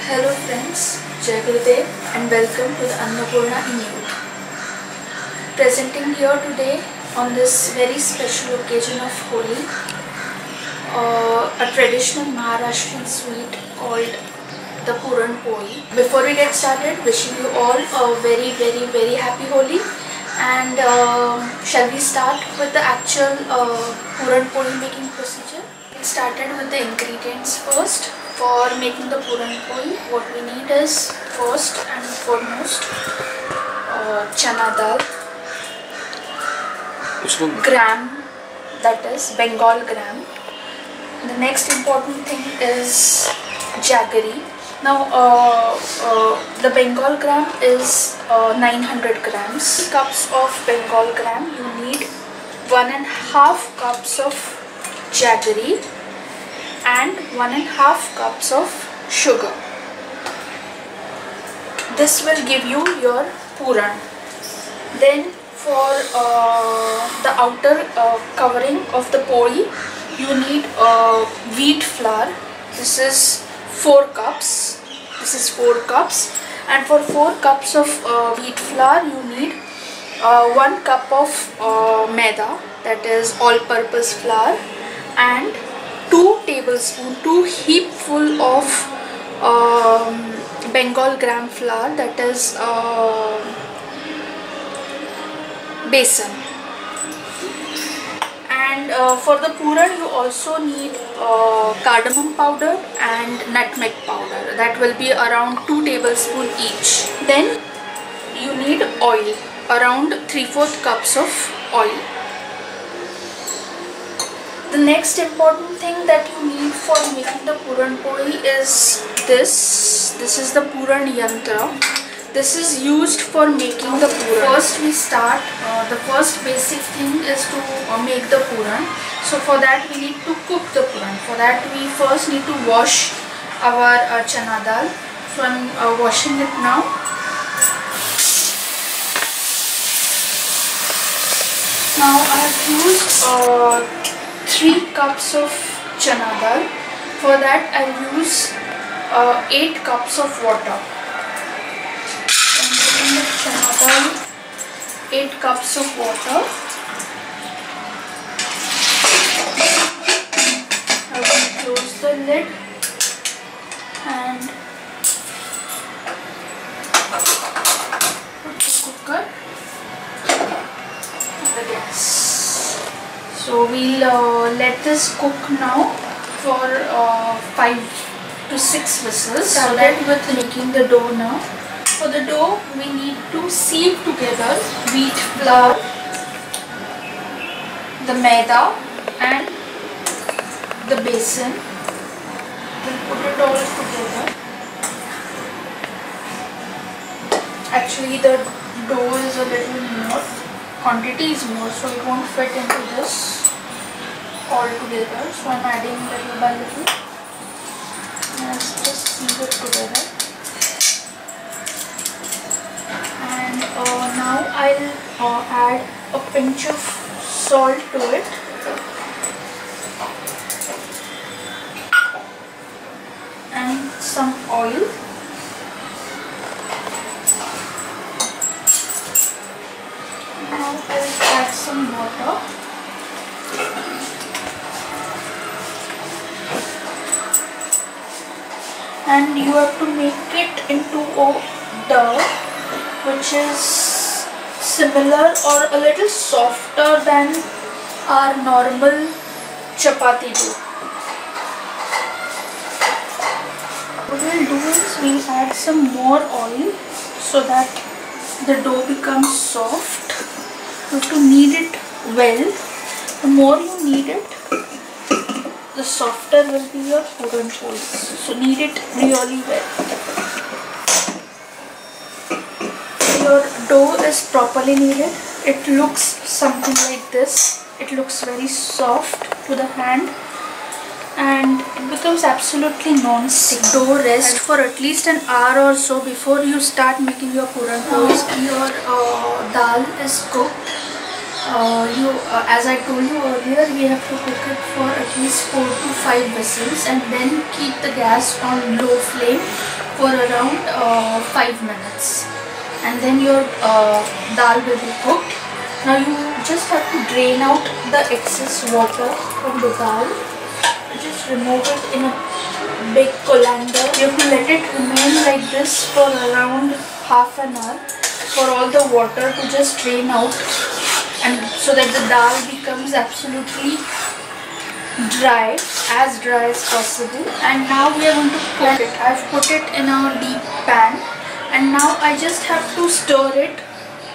Hello friends, Jai Gurudev and welcome to the Annapurna in Youth. Presenting here today on this very special occasion of Holi, a traditional Maharashtrian sweet called the Puran Poli. Before we get started, wishing you all a very happy Holi. And shall we start with the actual Puran Poli making procedure? Get started with the ingredients first. For making the Puran Poli, what we need is first and foremost chana dal, gram, that is Bengal gram. The next important thing is jaggery. Now the Bengal gram is 900 grams. 3 cups of Bengal gram, you need 1.5 cups of jaggery and 1.5 cups of sugar. This will give you your Puran. Then for the outer covering of the Poli, you need wheat flour. This is 4 cups. And for 4 cups of wheat flour, you need 1 cup of maida, that is all-purpose flour, and 2 heapful of Bengal gram flour, that is besan. And for the Puran, you also need cardamom powder and nutmeg powder. That will be around 2 tablespoons each. Then you need oil, around 3/4 cups of oil. The next important thing that you need for making the Puran Poli is this. This is the Puran Yantra. This is used for making the Puran. First we start, the first basic thing is to make the Puran. So for that we need to cook the Puran. For that we first need to wash our chana dal. So I am washing it now. Now I have used 3 cups of chana dal. For that I will use 8 cups of water. So I'm putting the chana dal, 8 cups of water. I will close the lid and put the cooker on the gas. So we'll let this cook now for 5 to 6 whistles. Started with making the dough now. For the dough, we need to sieve together wheat flour, the maida and the besan. We'll put it all together. Actually, the dough is a little more. Quantity is more, so it won't fit into this all together. So I'm adding little by little. Let's just sieve it together. And now I'll add a pinch of salt to it. And some oil. Now I'll add some water. And you have to make it into a dough which is similar or a little softer than our normal chapati dough. What we'll do is we'll add some more oil so that the dough becomes soft. You have to knead it well. The more you knead it, the softer will be your Puran Poli. So knead it really well. Your dough is properly kneaded. It looks something like this. It looks very soft to the hand. And it becomes absolutely non-stick. Dough rest for at least an hour or so before you start making your Puran Poli. Your dal is cooked. As I told you earlier, we have to cook it for at least 4 to 5 whistles and then keep the gas on low flame for around 5 minutes, and then your dal will be cooked. Now you just have to drain out the excess water from the dal. Just remove it in a big colander. You have to let it remain like this for around half an hour for all the water to just drain out, and so that the dal becomes absolutely dry, as dry as possible. And now we are going to cook it. I've put it in a deep pan, and now I just have to stir it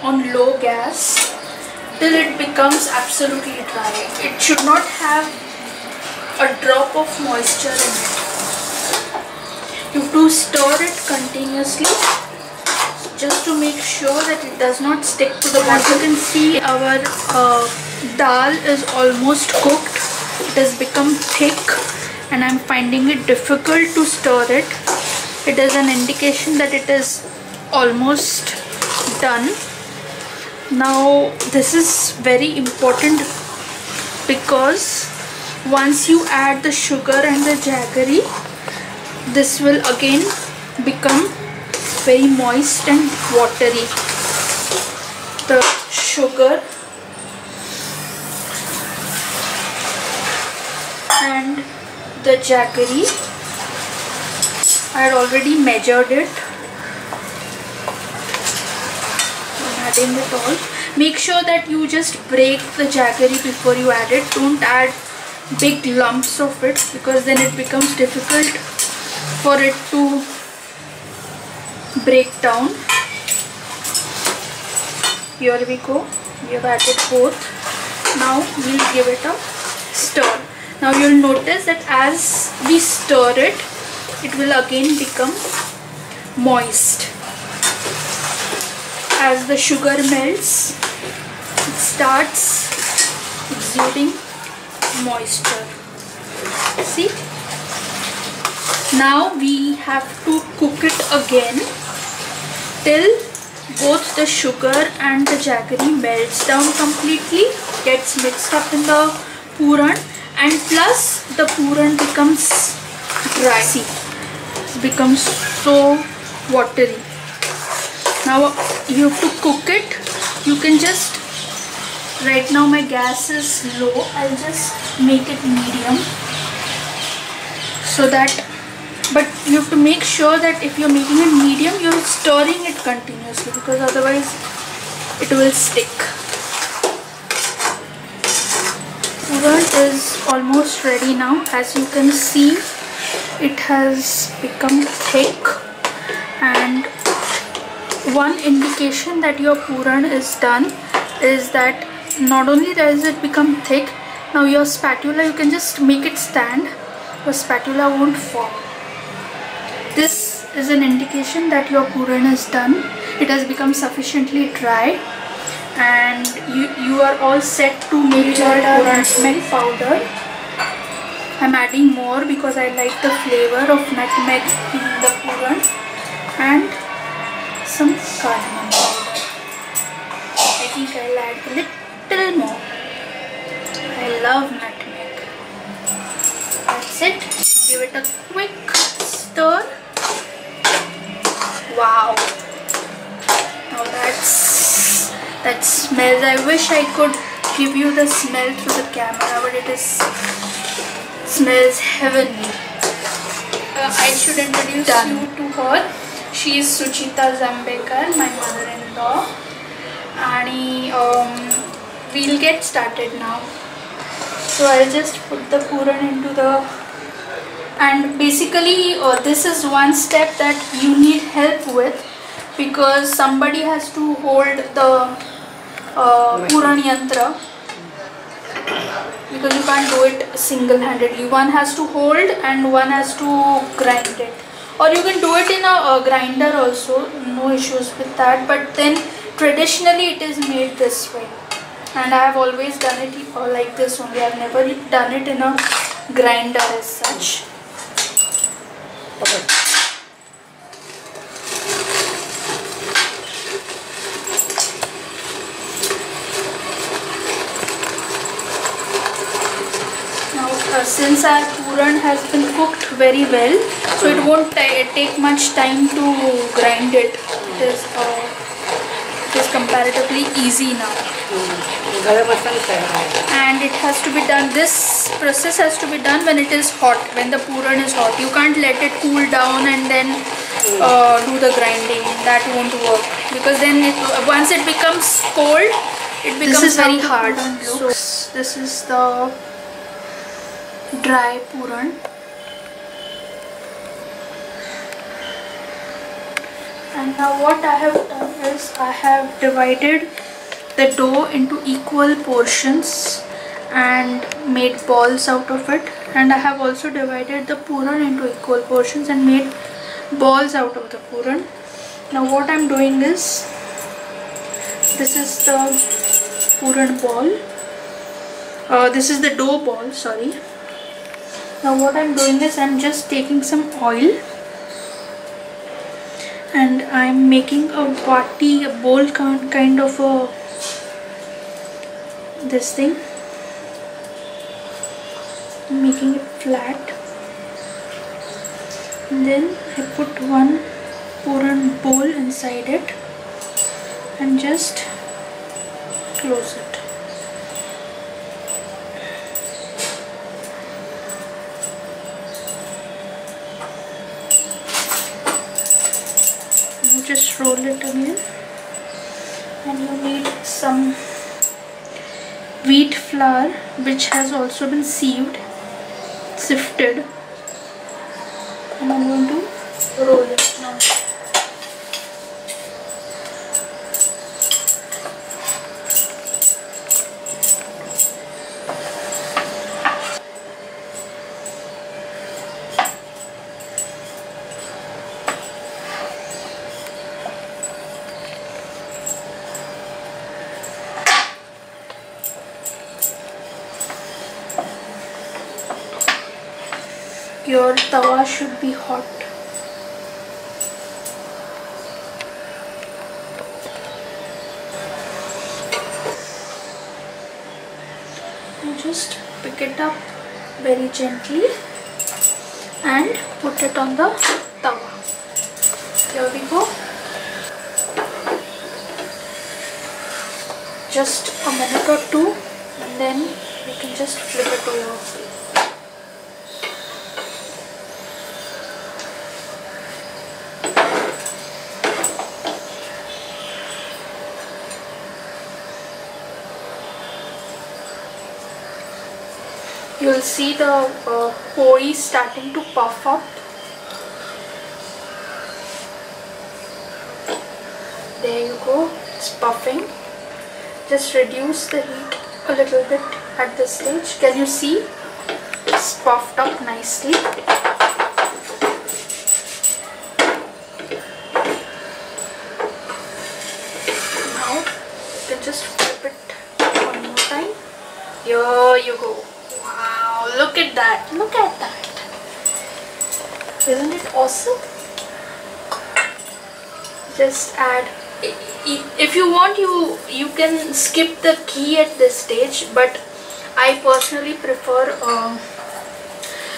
on low gas till it becomes absolutely dry. It should not have a drop of moisture in it. You have to stir it continuously just to make sure that it does not stick to the bottom. As you can see, our dal is almost cooked. It has become thick and I'm finding it difficult to stir it. It is an indication that it is almost done. Now this is very important because once you add the sugar and the jaggery, this will again become very moist and watery. The sugar and the jaggery, I had already measured it. I'm adding it all. Make sure that you just break the jaggery before you add it. Don't add big lumps of it because then it becomes difficult for it to break down. Here we go. We have added both. Now we'll give it a stir. Now you'll notice that as we stir it, it will again become moist. As the sugar melts, it starts exuding moisture. See? Now we have to cook it again till both the sugar and the jaggery melts down completely, gets mixed up in the puran, and plus the puran becomes dry. See, it becomes so watery. Now you have to cook it. You can just, right now my gas is low, I'll just make it medium so that, but you have to make sure that if you're making it medium, you're stirring it continuously because otherwise it will stick. Puran is almost ready now. As you can see, it has become thick, and one indication that your puran is done is that not only does it become thick, now your spatula, you can just make it stand. Your spatula won't fall. This is an indication that your puran is done. It has become sufficiently dry, and you are all set to make your nutmeg powder. I'm adding more because I like the flavor of nutmeg in the puran, and some cardamom powder. I think I'll add a little more. I love nutmeg. That's it. Give it a quick stir. Wow. Now that smells. I wish I could give you the smell through the camera, but it smells heavenly. I should introduce you to her. She is Suchita Zambekar, my mother-in-law. And we'll get started now. So I'll just put the puran into the, and basically this is one step that you need help with because somebody has to hold the puran yantra, because you can't do it single-handedly. One has to hold and one has to grind it, or you can do it in a grinder also, no issues with that, but then traditionally it is made this way, and I have always done it like this only. I have never done it in a grinder as such. Okay. Now since our puran has been cooked very well, so it won't take much time to grind it. It is comparatively easy now. And it has to be done, this process has to be done when it is hot, when the puran is hot. You can't let it cool down and then do the grinding. That won't work, because then once it becomes cold, it becomes very hard. So this is the dry puran. And now what I have done is I have divided the dough into equal portions and made balls out of it, and I have also divided the puran into equal portions and made balls out of the puran. Now what I'm doing is, this is the puran ball, this is the dough ball, sorry. Now what I'm doing is I'm just taking some oil and I'm making a vati, a bowl kind of a this thing, making it flat, and then I put one puran bowl inside it and just close it. You just roll it again, and you need some wheat flour which has also been sifted, and I'm going to roll it now. Your tawa should be hot. You just pick it up very gently and put it on the tawa. Here we go. Just a minute or two, and then we can just flip it over. You will see the poli starting to puff up. There you go, it's puffing. Just reduce the heat a little bit at this stage. Can you see? It's puffed up nicely. Now you can just flip it one more time. Here you go. Wow, look at that. Look at that. Isn't it awesome? Just add, if you want, you can skip the ghee at this stage, but I personally prefer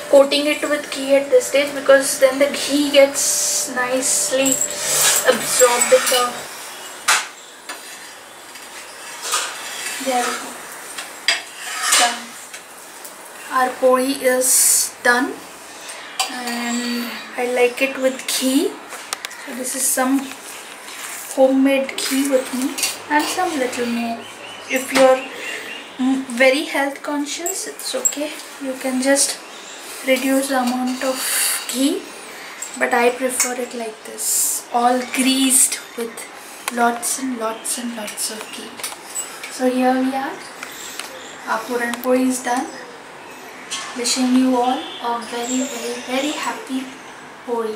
coating it with ghee at this stage, because then the ghee gets nicely absorbed in the, there we go. Done. Our poli is done, and I like it with ghee. So this is some homemade ghee with me, and some little more. If you're very health conscious, it's okay. You can just reduce the amount of ghee, but I prefer it like this, all greased with lots and lots and lots of ghee. So here we are. Our Puran Poli is done. Wishing you all a very, very, very happy Holi.